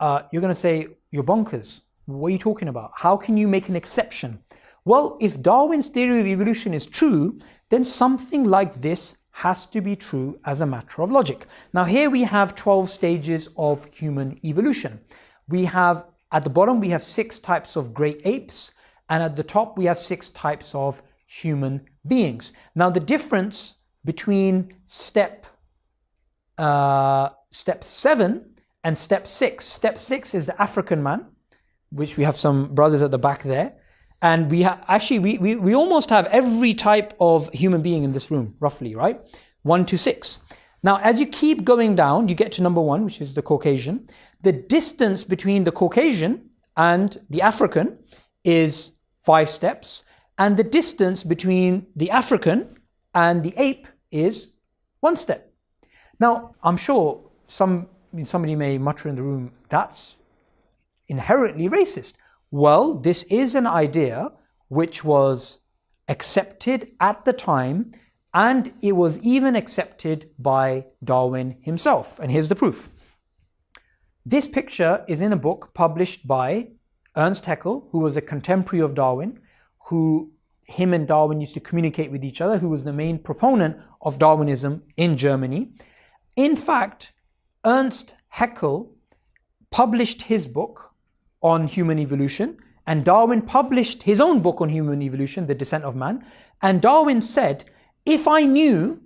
You're going to say, you're bonkers. What are you talking about? How can you make an exception? Well, if Darwin's theory of evolution is true, then something like this has to be true as a matter of logic. Now here we have 12 stages of human evolution. We have, at the bottom, we have 6 types of great apes, and at the top, we have 6 types of human beings. Now the difference between step 7 and step 6. Step 6 is the African man, which we have some brothers at the back there. And we have actually, we almost have every type of human being in this room, roughly, right? 1 to 6. Now, as you keep going down, you get to number 1, which is the Caucasian. The distance between the Caucasian and the African is 5 steps. And the distance between the African and the ape is 1 step. Now, I'm sure somebody may mutter in the room, that's inherently racist. Well, this is an idea which was accepted at the time, and it was even accepted by Darwin himself. And here's the proof. This picture is in a book published by Ernst Haeckel, who was a contemporary of Darwin, who him and Darwin used to communicate with each other, who was the main proponent of Darwinism in Germany. In fact, Ernst Haeckel published his book on human evolution, and Darwin published his own book on human evolution, The Descent of Man. And Darwin said, if I knew,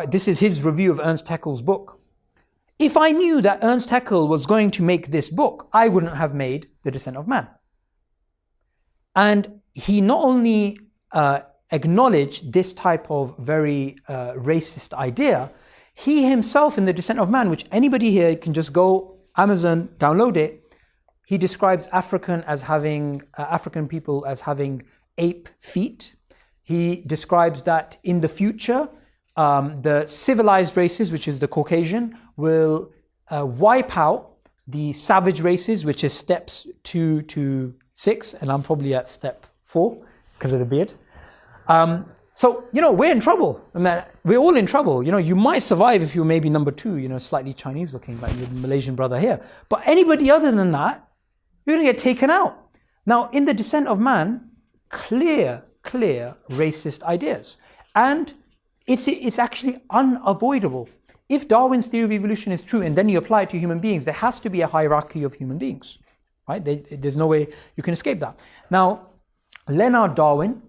this is his review of Ernst Haeckel's book, If I knew that Ernst Haeckel was going to make this book, I wouldn't have made The Descent of Man. And he not only acknowledged this type of very racist idea, he himself in The Descent of Man, which anybody here can just go Amazon, download it, he describes African people as having ape feet. He describes that in the future, the civilized races, which is the Caucasian, will wipe out the savage races, which is steps 2 to 6, and I'm probably at step 4 because of the beard. So, we're in trouble. I mean, we're all in trouble. You might survive if you're maybe number 2, slightly Chinese looking, like your Malaysian brother here. But anybody other than that, you're going to get taken out. Now, in The Descent of Man, clear racist ideas. And it's actually unavoidable. If Darwin's theory of evolution is true and then you apply it to human beings, there has to be a hierarchy of human beings, right? There's no way you can escape that. Now, Leonard Darwin,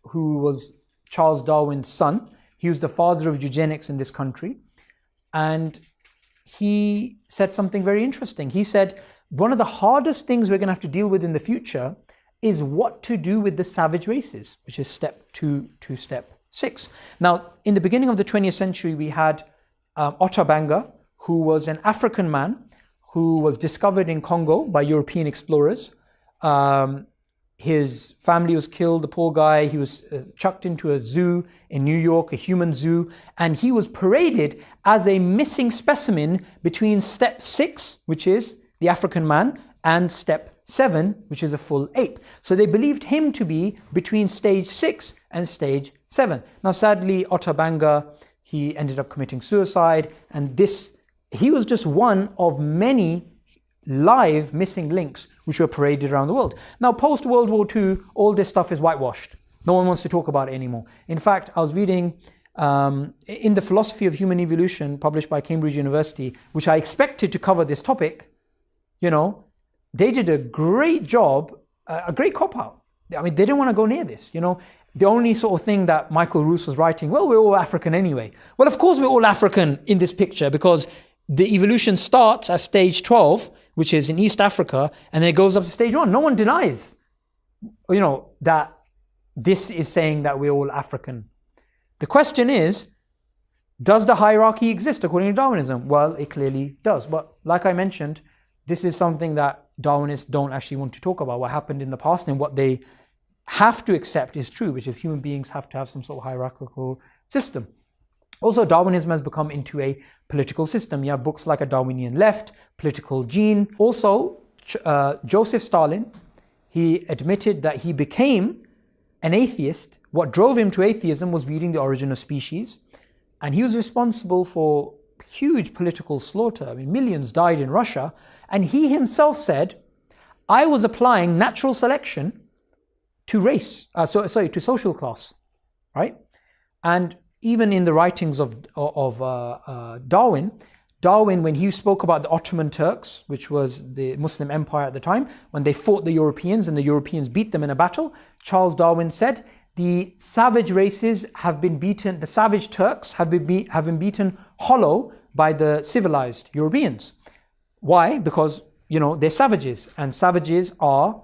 who was Charles Darwin's son, he was the father of eugenics in this country, and he said something very interesting. He said, one of the hardest things we're going to have to deal with in the future is what to do with the savage races, which is step 2 to step 6. Now, in the beginning of the 20th century, we had Otabanga, who was an African man who was discovered in Congo by European explorers. His family was killed, the poor guy. He was chucked into a zoo in New York, a human zoo, and he was paraded as a missing specimen between step 6, which is the African man, and step 7, which is a full ape. So they believed him to be between stage 6 and stage 7. Now, sadly, Otabanga, he ended up committing suicide, and he was just one of many live missing links which were paraded around the world. Now, post World War II, all this stuff is whitewashed. No one wants to talk about it anymore. In fact, I was reading in The Philosophy of Human Evolution, published by Cambridge University, which I expected to cover this topic. They did a great job, a great cop-out. I mean, they didn't want to go near this. The only sort of thing that Michael Roos was writing, well, we're all African anyway. Well, of course we're all African in this picture, because the evolution starts at stage 12, which is in East Africa, and then it goes up to stage 1. No one denies, that this is saying that we're all African. The question is, does the hierarchy exist according to Darwinism? Well, it clearly does. But like I mentioned, this is something that Darwinists don't actually want to talk about, what happened in the past, and what they have to accept is true, which is human beings have to have some sort of hierarchical system. Also, Darwinism has become into a political system. You have books like A Darwinian Left, Political Gene. Also, Joseph Stalin, he admitted that he became an atheist. What drove him to atheism was reading The Origin of Species. And he was responsible for huge political slaughter. I mean, millions died in Russia. And he himself said, I was applying natural selection to to social class, right? And even in the writings of Darwin, when he spoke about the Ottoman Turks, which was the Muslim empire at the time, when they fought the Europeans and the Europeans beat them in a battle, Charles Darwin said, the savage races have been beaten, the savage Turks have been beaten hollow by the civilized Europeans. Why? Because, they're savages, and savages are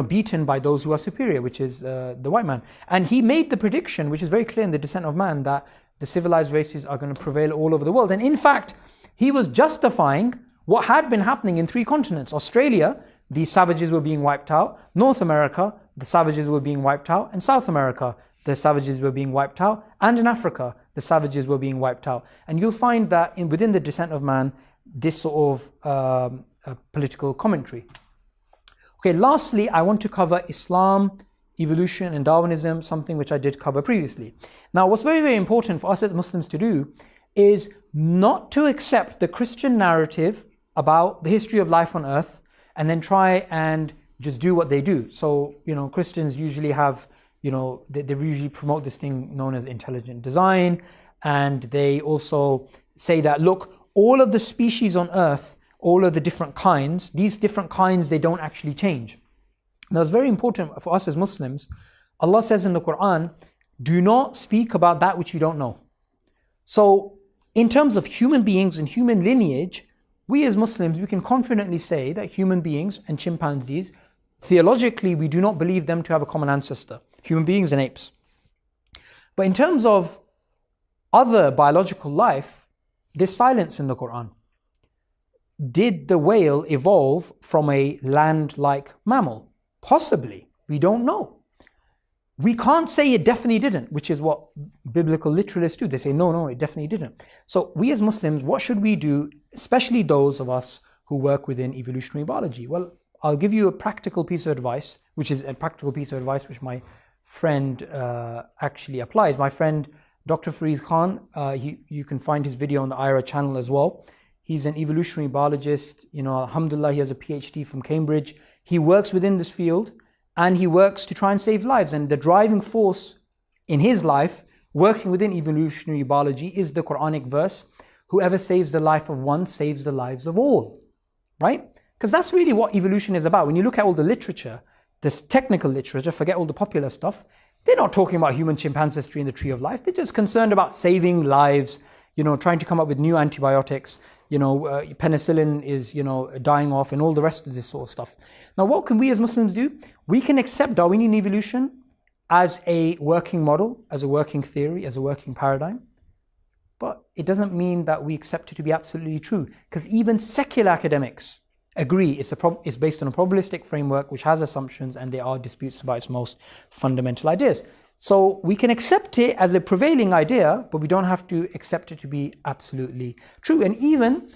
beaten by those who are superior, which is the white man. And he made the prediction, which is very clear in The Descent of Man, that the civilized races are going to prevail all over the world. And in fact, he was justifying what had been happening in 3 continents. Australia, the savages were being wiped out. North America, the savages were being wiped out. And South America, the savages were being wiped out. And in Africa, the savages were being wiped out. And you'll find that within The Descent of Man, this sort of political commentary. Okay, lastly, I want to cover Islam, evolution, and Darwinism, something which I did cover previously. Now, what's very, very important for us as Muslims to do is not to accept the Christian narrative about the history of life on earth and then try and just do what they do. So, Christians usually have, they usually promote this thing known as intelligent design, and they also say that, look, all of the species on earth, all of the different kinds, these different kinds, they don't actually change. Now, it's very important for us as Muslims. Allah says in the Quran, do not speak about that which you don't know. So in terms of human beings and human lineage, we as Muslims, we can confidently say that human beings and chimpanzees, theologically, we do not believe them to have a common ancestor, human beings and apes. But in terms of other biological life, there's silence in the Quran. Did the whale evolve from a land-like mammal? Possibly. We don't know. We can't say it definitely didn't, which is what biblical literalists do. They say, no, it definitely didn't. So we as Muslims, what should we do, especially those of us who work within evolutionary biology? Well, I'll give you a practical piece of advice, which my friend actually applies. My friend, Dr. Fareed Khan, you can find his video on the IRA channel as well. He's an evolutionary biologist. Alhamdulillah, he has a PhD from Cambridge. He works within this field and he works to try and save lives. And the driving force in his life, working within evolutionary biology, is the Quranic verse, whoever saves the life of one saves the lives of all, right? Because that's really what evolution is about. When you look at all the literature, this technical literature, forget all the popular stuff, they're not talking about human chimpanzee ancestry in the tree of life. They're just concerned about saving lives, trying to come up with new antibiotics. Penicillin is, dying off and all the rest of this sort of stuff. Now, what can we as Muslims do? We can accept Darwinian evolution as a working model, as a working theory, as a working paradigm. But it doesn't mean that we accept it to be absolutely true. Because even secular academics agree it's based on a probabilistic framework which has assumptions and there are disputes about its most fundamental ideas. So we can accept it as a prevailing idea, but we don't have to accept it to be absolutely true. And even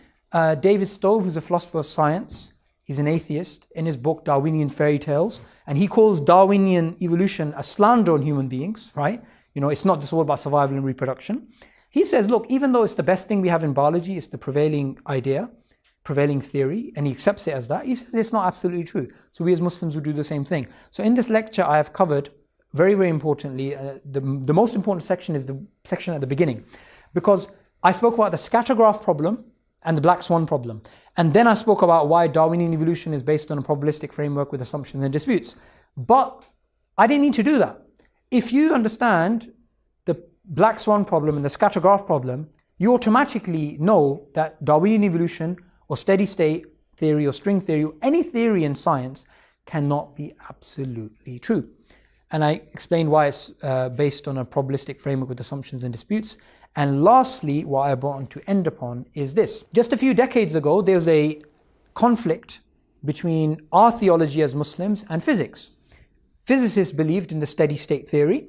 David Stove, who's a philosopher of science, he's an atheist, in his book Darwinian Fairy Tales, and he calls Darwinian evolution a slander on human beings, right? It's not just all about survival and reproduction. He says, look, even though it's the best thing we have in biology, it's the prevailing idea, prevailing theory, and he accepts it as that, he says it's not absolutely true. So we as Muslims would do the same thing. So in this lecture, I have covered very, very importantly, the most important section is the section at the beginning, because I spoke about the scatter graph problem and the black swan problem. And then I spoke about why Darwinian evolution is based on a probabilistic framework with assumptions and disputes. But I didn't need to do that. If you understand the black swan problem and the scatter graph problem, you automatically know that Darwinian evolution or steady state theory or string theory or any theory in science cannot be absolutely true. And I explained why it's based on a probabilistic framework with assumptions and disputes. And lastly, what I want to end upon is this. Just a few decades ago, there was a conflict between our theology as Muslims and physics. Physicists believed in the steady state theory.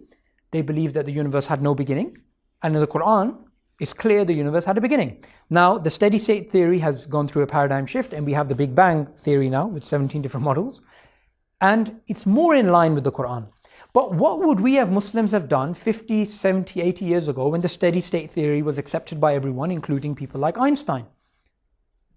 They believed that the universe had no beginning. And in the Quran, it's clear the universe had a beginning. Now, the steady state theory has gone through a paradigm shift, and we have the Big Bang theory now with 17 different models. And it's more in line with the Quran. But what would we as Muslims have done 50, 70, 80 years ago when the steady state theory was accepted by everyone, including people like Einstein?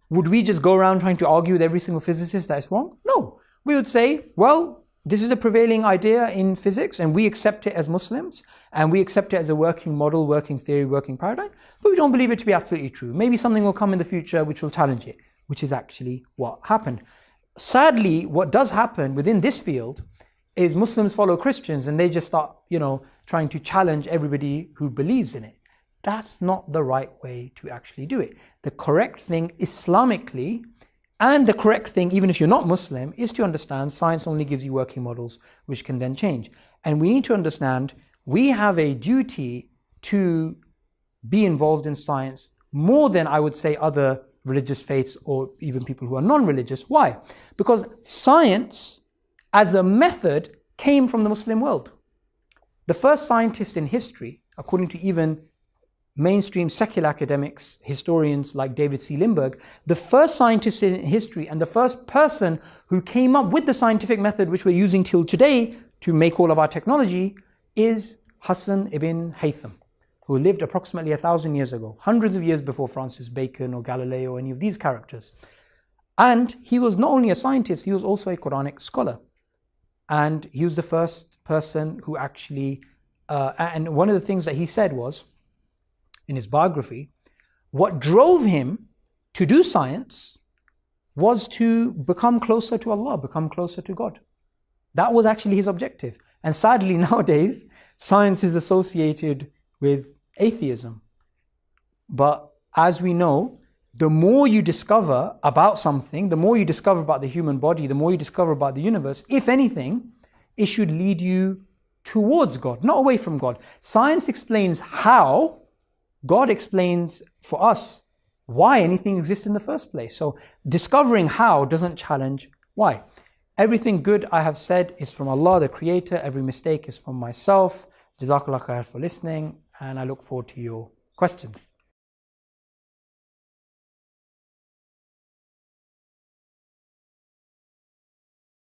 Would we just go around trying to argue with every single physicist that it's wrong? No. We would say, well, this is a prevailing idea in physics and we accept it as Muslims and we accept it as a working model, working theory, working paradigm, but we don't believe it to be absolutely true. Maybe something will come in the future which will challenge it, which is actually what happened. Sadly, what does happen within this field is Muslims follow Christians and they just start, trying to challenge everybody who believes in it. That's not the right way to actually do it. The correct thing Islamically, and the correct thing, even if you're not Muslim, is to understand science only gives you working models which can then change. And we need to understand we have a duty to be involved in science more than I would say other religious faiths or even people who are non-religious. Why? Because science as a method came from the Muslim world. The first scientist in history, according to even mainstream secular academics, historians like David C. Lindbergh, the first scientist in history and the first person who came up with the scientific method which we're using till today to make all of our technology is Hassan ibn Haytham, who lived approximately 1,000 years ago, hundreds of years before Francis Bacon or Galileo or any of these characters. And he was not only a scientist, he was also a Quranic scholar. And he was the first person who actually, and one of the things that he said was, in his biography, what drove him to do science was to become closer to Allah, become closer to God. That was actually his objective. And sadly nowadays, science is associated with atheism. But as we know, the more you discover about something, the more you discover about the human body, the more you discover about the universe, if anything, it should lead you towards God, not away from God. Science explains how, God explains for us why anything exists in the first place. So discovering how doesn't challenge why. Everything good I have said is from Allah, the Creator. Every mistake is from myself. Jazakallah khair for listening, and I look forward to your questions.